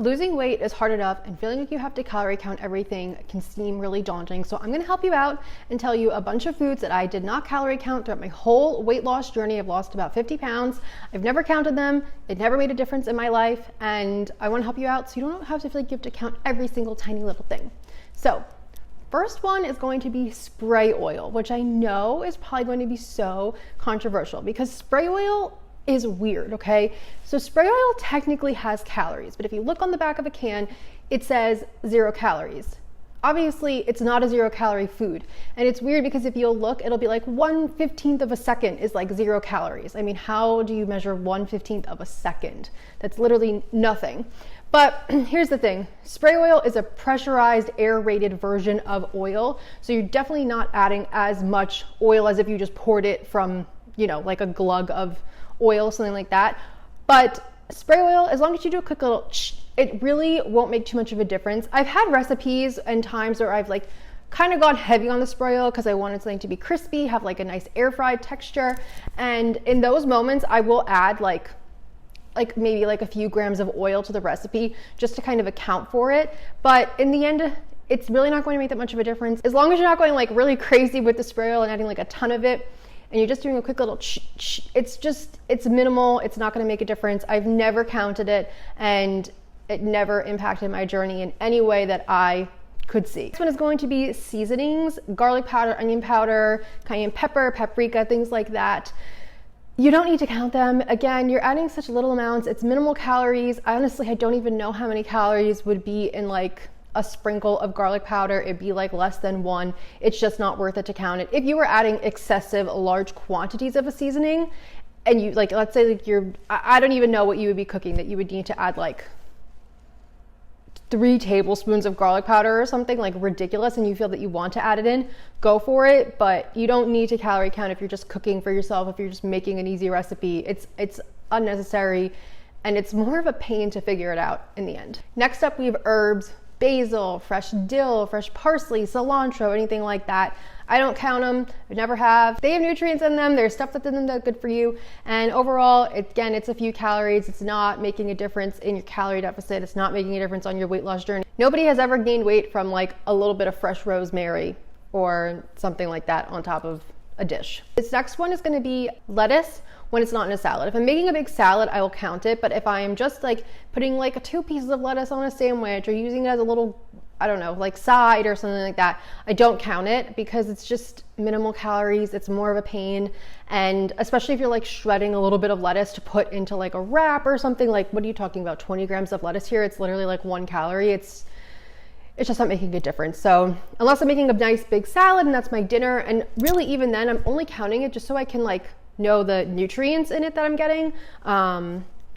losing weight is hard enough, and feeling like you have to calorie count everything can seem really daunting. So I'm going to help you out and tell you a bunch of foods that I did not calorie count throughout my whole weight loss journey. I've lost about 50 pounds. I've never counted them. It never made a difference in my life, and I want to help you out so you don't have to feel like you have to count every single tiny little thing. So first one is going to be spray oil, which I know is probably going to be so controversial because spray oil is weird, okay? So spray oil technically has calories, but if you look on the back of a can, it says 0 calories. Obviously, it's not a 0 calorie food. And it's weird because if you'll look, it'll be like 1/15 of a second is like 0 calories. I mean, how do you measure 1/15 of a second? That's literally nothing. But here's the thing, spray oil is a pressurized air-rated version of oil. So you're definitely not adding as much oil as if you just poured it from, you know, like a glug of oil, something like that. But spray oil, as long as you do a quick little it really won't make too much of a difference. I've had recipes and times where I've like kind of gone heavy on the spray oil because I wanted something to be crispy, have like a nice air fried texture. And in those moments, I will add like maybe like a few grams of oil to the recipe just to kind of account for it. But in the end, it's really not going to make that much of a difference. As long as you're not going like really crazy with the spray oil and adding like a ton of it, and you're just doing a quick little it's minimal. It's not going to make a difference. I've never counted it, and it never impacted my journey in any way that I could see. This one is going to be seasonings, garlic powder, onion powder, cayenne pepper, paprika, things like that. You don't need to count them. Again, you're adding such little amounts. It's minimal calories. Honestly, I don't even know how many calories would be in like a sprinkle of garlic powder. It'd be like less than 1. It's just not worth it to count it. If you were adding excessive large quantities of a seasoning and you like, let's say like I don't even know what you would be cooking that you would need to add like 3 tablespoons of garlic powder or something like ridiculous, and you feel that you want to add it in, go for it. But you don't need to calorie count if you're just cooking for yourself, if you're just making an easy recipe. It's unnecessary, and it's more of a pain to figure it out in the end. Next up, we have herbs, basil, fresh dill, fresh parsley, cilantro, anything like that. I don't count them. I never have. They have nutrients in them. There's stuff that's in them that's good for you. And overall, again, it's a few calories. It's not making a difference in your calorie deficit. It's not making a difference on your weight loss journey. Nobody has ever gained weight from like a little bit of fresh rosemary or something like that on top of a dish. This next one is going to be lettuce when it's not in a salad. If I'm making a big salad, I will count it. But if I am just like putting like 2 pieces of lettuce on a sandwich or using it as a little, I don't know, like side or something like that, I don't count it because it's just minimal calories. It's more of a pain. And especially if you're like shredding a little bit of lettuce to put into like a wrap or something, like what are you talking about? 20 grams of lettuce here. It's literally like 1 calorie. It's just not making a difference. So unless I'm making a nice big salad and that's my dinner, and really even then I'm only counting it just so I can like know the nutrients in it that I'm getting.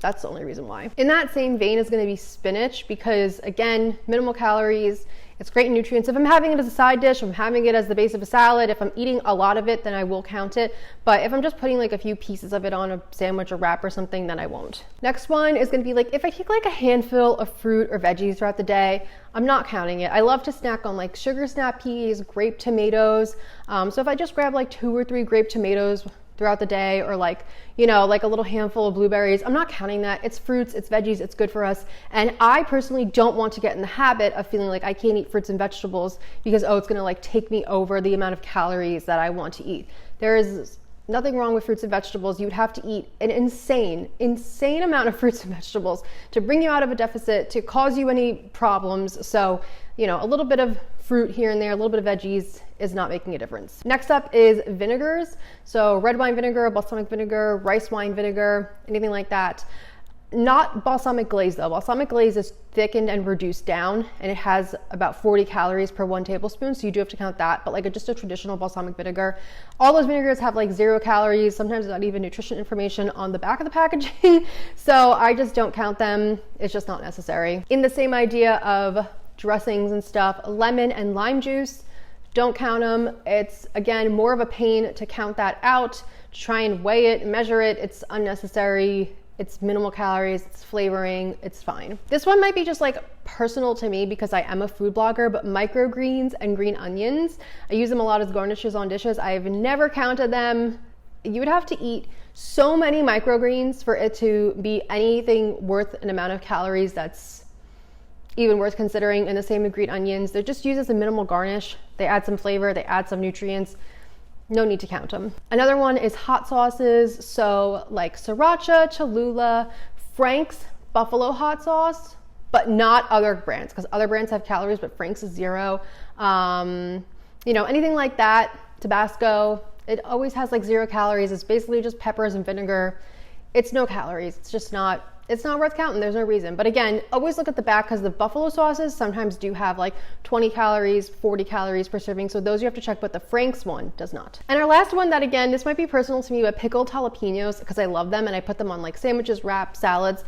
That's the only reason why. In that same vein is going to be spinach because again, minimal calories, it's great in nutrients. If I'm having it as a side dish, if I'm having it as the base of a salad, if I'm eating a lot of it, then I will count it. But if I'm just putting like a few pieces of it on a sandwich or wrap or something, then I won't. Next one is going to be like, if I take like a handful of fruit or veggies throughout the day, I'm not counting it. I love to snack on like sugar snap peas, grape tomatoes. So if I just grab like 2 or 3 grape tomatoes throughout the day, or like, you know, like a little handful of blueberries, I'm not counting that. It's fruits, it's veggies, it's good for us. And I personally don't want to get in the habit of feeling like I can't eat fruits and vegetables because, oh, it's gonna like take me over the amount of calories that I want to eat. There is nothing wrong with fruits and vegetables. You'd have to eat an insane amount of fruits and vegetables to bring you out of a deficit, to cause you any problems. So, you know, a little bit of fruit here and there, a little bit of veggies is not making a difference. Next up is vinegars. So red wine vinegar, balsamic vinegar, rice wine vinegar, anything like that. Not balsamic glaze though. Balsamic glaze is thickened and reduced down, and it has about 40 calories per 1 tablespoon. So you do have to count that, but like just a traditional balsamic vinegar. All those vinegars have like 0 calories, sometimes not even nutrition information on the back of the packaging. So I just don't count them. It's just not necessary. In the same idea of dressings and stuff, lemon and lime juice, don't count them. It's again more of a pain to count that out, to try and weigh it, measure it. It's unnecessary. It's minimal calories, it's flavoring, it's fine. This one might be just like personal to me because I am a food blogger, but microgreens and green onions, I use them a lot as garnishes on dishes. I've never counted them. You would have to eat so many microgreens for it to be anything worth an amount of calories that's even worth considering. And the same with green onions. They're just used as a minimal garnish. They add some flavor, they add some nutrients. No need to count them. Another one is hot sauces. So like sriracha, Cholula, Frank's buffalo hot sauce, but not other brands, because other brands have calories, but Frank's is 0. You know, anything like that, Tabasco, it always has like 0 calories. It's basically just peppers and vinegar. It's no calories. It's not worth counting. There's no reason. But again, always look at the back, because the buffalo sauces sometimes do have like 20 calories, 40 calories per serving. So those you have to check, but the Frank's one does not. And our last one that, again, this might be personal to me, but pickled jalapenos, because I love them and I put them on like sandwiches, wraps, salads.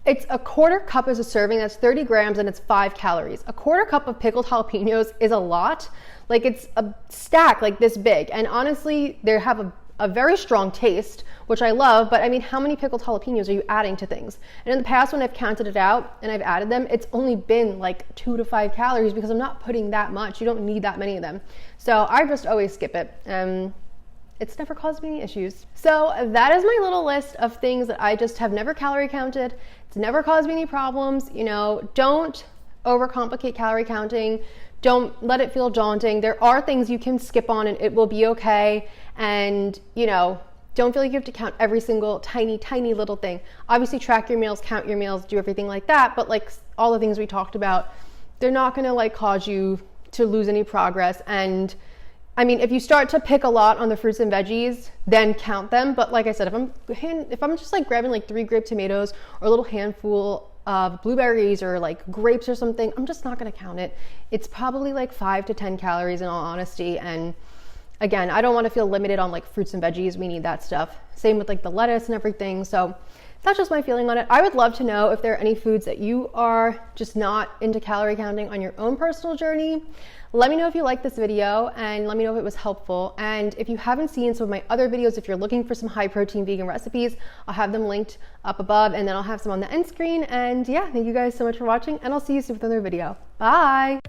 It's a 1/4 cup as a serving. That's 30 grams and it's 5 calories. A 1/4 cup of pickled jalapenos is a lot. Like, it's a stack like this big. And honestly, they have a very strong taste, which I love, but I mean, how many pickled jalapenos are you adding to things? And in the past, when I've counted it out and I've added them, it's only been like 2 to 5 calories, because I'm not putting that much. You don't need that many of them. So I just always skip it. It's never caused me any issues. So that is my little list of things that I just have never calorie counted. It's never caused me any problems. You know, don't overcomplicate calorie counting. Don't let it feel daunting. There are things you can skip on and it will be okay. And, you know, don't feel like you have to count every single tiny, tiny little thing. Obviously, track your meals, count your meals, do everything like that. But like all the things we talked about, they're not going to like cause you to lose any progress. And I mean, if you start to pick a lot on the fruits and veggies, then count them. But like I said, if I'm just like grabbing like 3 grape tomatoes or a little handful of blueberries or like grapes or something, I'm just not going to count it. It's probably like 5 to 10 calories in all honesty. And again, I don't want to feel limited on like fruits and veggies. We need that stuff. Same with like the lettuce and everything. So that's just my feeling on it. I would love to know if there are any foods that you are just not into calorie counting on your own personal journey. Let me know if you like this video and let me know if it was helpful. And if you haven't seen some of my other videos, if you're looking for some high protein vegan recipes, I'll have them linked up above, and then I'll have some on the end screen. And yeah, thank you guys so much for watching, and I'll see you soon with another video. Bye.